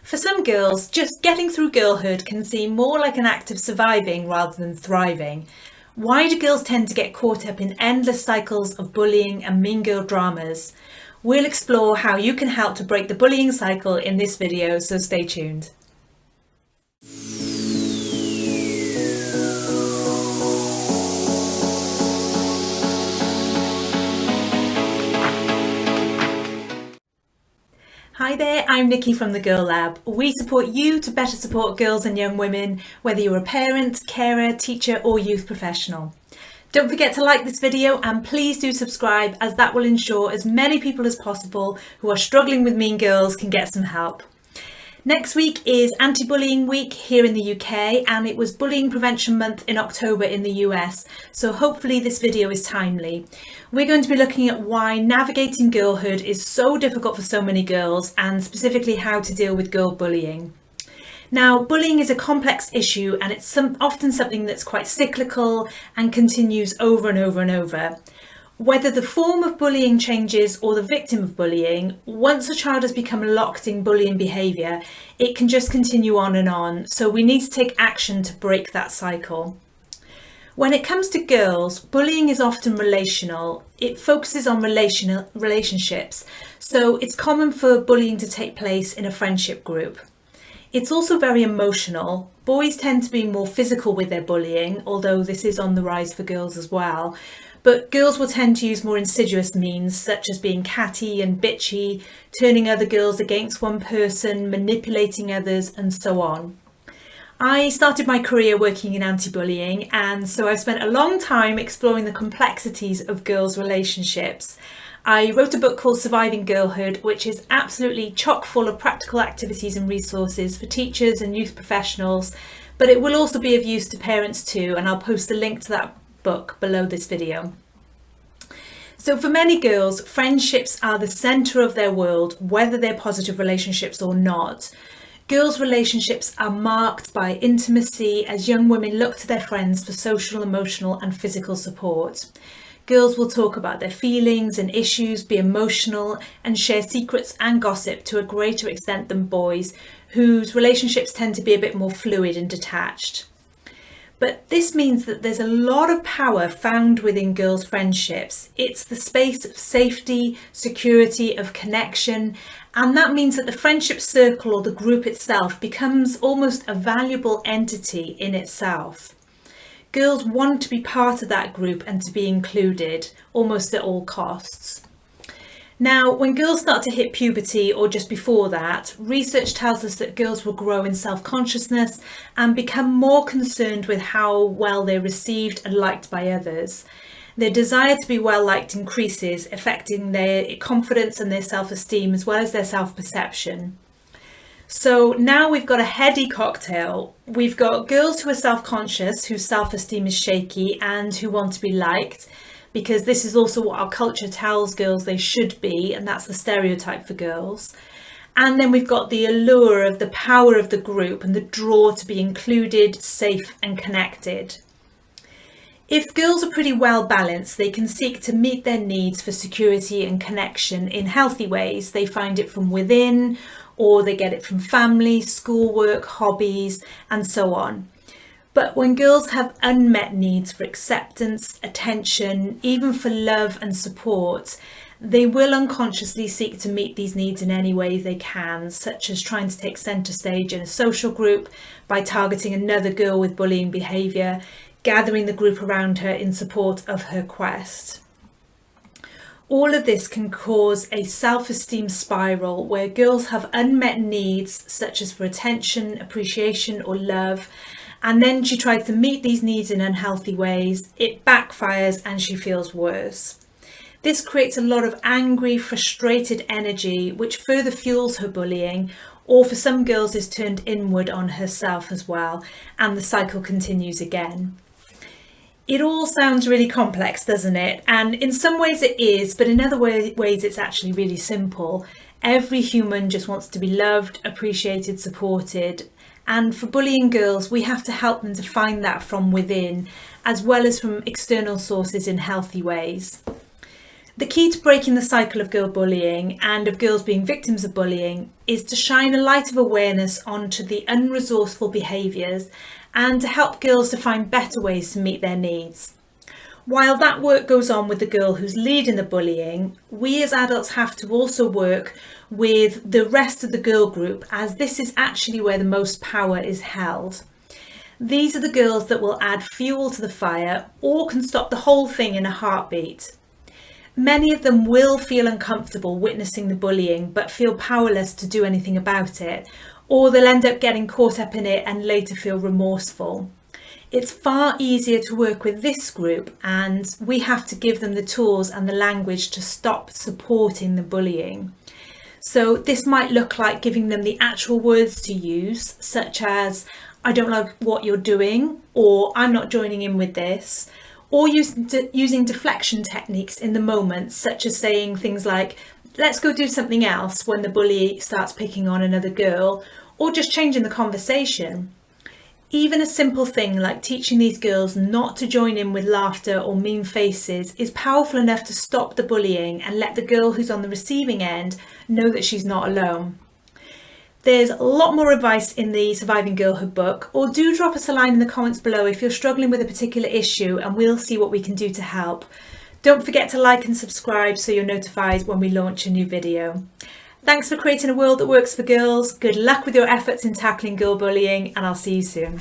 For some girls, just getting through girlhood can seem more like an act of surviving rather than thriving. Why do girls tend to get caught up in endless cycles of bullying and mean girl dramas? We'll explore how you can help to break the bullying cycle in this video, so stay tuned. Hi there, I'm Nikki from the Girl Lab. We support you to better support girls and young women, whether you're a parent, carer, teacher or youth professional. Don't forget to like this video and please do subscribe, as that will ensure as many people as possible who are struggling with mean girls can get some help. Next week is Anti-Bullying Week here in the UK, and it was Bullying Prevention Month in October in the US, so hopefully this video is timely. We're going to be looking at why navigating girlhood is so difficult for so many girls, and specifically how to deal with girl bullying. Now, bullying is a complex issue, and it's often something that's quite cyclical and continues over and over and over. Whether the form of bullying changes or the victim of bullying, once a child has become locked in bullying behaviour, it can just continue on and on, so we need to take action to break that cycle. When it comes to girls, bullying is often relational. It focuses on relationships, so it's common for bullying to take place in a friendship group. It's also very emotional. Boys tend to be more physical with their bullying, although this is on the rise for girls as well. But girls will tend to use more insidious means, such as being catty and bitchy, turning other girls against one person, manipulating others, and so on. I started my career working in anti-bullying, and so I've spent a long time exploring the complexities of girls' relationships. I wrote a book called Surviving Girlhood, which is absolutely chock full of practical activities and resources for teachers and youth professionals, but it will also be of use to parents too, and I'll post a link to that book below this video. So for many girls, friendships are the centre of their world, whether they're positive relationships or not. Girls' relationships are marked by intimacy as young women look to their friends for social, emotional and physical support. Girls will talk about their feelings and issues, be emotional and share secrets and gossip to a greater extent than boys, whose relationships tend to be a bit more fluid and detached. But this means that there's a lot of power found within girls' friendships. It's the space of safety, security, of connection, and that means that the friendship circle or the group itself becomes almost a valuable entity in itself. Girls want to be part of that group and to be included, almost at all costs. Now, when girls start to hit puberty or just before that, research tells us that girls will grow in self-consciousness and become more concerned with how well they're received and liked by others. Their desire to be well liked increases, affecting their confidence and their self-esteem as well as their self-perception. So now we've got a heady cocktail. We've got girls who are self-conscious, whose self-esteem is shaky and who want to be liked, because this is also what our culture tells girls they should be, and that's the stereotype for girls. And then we've got the allure of the power of the group and the draw to be included, safe and connected. If girls are pretty well balanced, they can seek to meet their needs for security and connection in healthy ways. They find it from within, or they get it from family, schoolwork, hobbies, and so on. But when girls have unmet needs for acceptance, attention, even for love and support, they will unconsciously seek to meet these needs in any way they can, such as trying to take centre stage in a social group by targeting another girl with bullying behaviour, gathering the group around her in support of her quest. All of this can cause a self-esteem spiral where girls have unmet needs, such as for attention, appreciation or love, and then she tries to meet these needs in unhealthy ways. It backfires and she feels worse. This creates a lot of angry, frustrated energy, which further fuels her bullying, or for some girls is turned inward on herself as well, and the cycle continues again. It all sounds really complex, doesn't it? And in some ways it is, but in other ways it's actually really simple. Every human just wants to be loved, appreciated, supported. And for bullying girls, we have to help them to find that from within, as well as from external sources in healthy ways. The key to breaking the cycle of girl bullying and of girls being victims of bullying is to shine a light of awareness onto the unresourceful behaviours and to help girls to find better ways to meet their needs. While that work goes on with the girl who's leading the bullying, we as adults have to also work with the rest of the girl group, as this is actually where the most power is held. These are the girls that will add fuel to the fire or can stop the whole thing in a heartbeat. Many of them will feel uncomfortable witnessing the bullying but feel powerless to do anything about it, or they'll end up getting caught up in it and later feel remorseful. It's far easier to work with this group, and we have to give them the tools and the language to stop supporting the bullying. So this might look like giving them the actual words to use, such as, "I don't like what you're doing," or "I'm not joining in with this," or using deflection techniques in the moment, such as saying things like, "Let's go do something else," when the bully starts picking on another girl, or just changing the conversation. Even a simple thing like teaching these girls not to join in with laughter or mean faces is powerful enough to stop the bullying and let the girl who's on the receiving end know that she's not alone. There's a lot more advice in the Surviving Girlhood book, or do drop us a line in the comments below if you're struggling with a particular issue, and we'll see what we can do to help. Don't forget to like and subscribe so you're notified when we launch a new video. Thanks for creating a world that works for girls. Good luck with your efforts in tackling girl bullying, and I'll see you soon.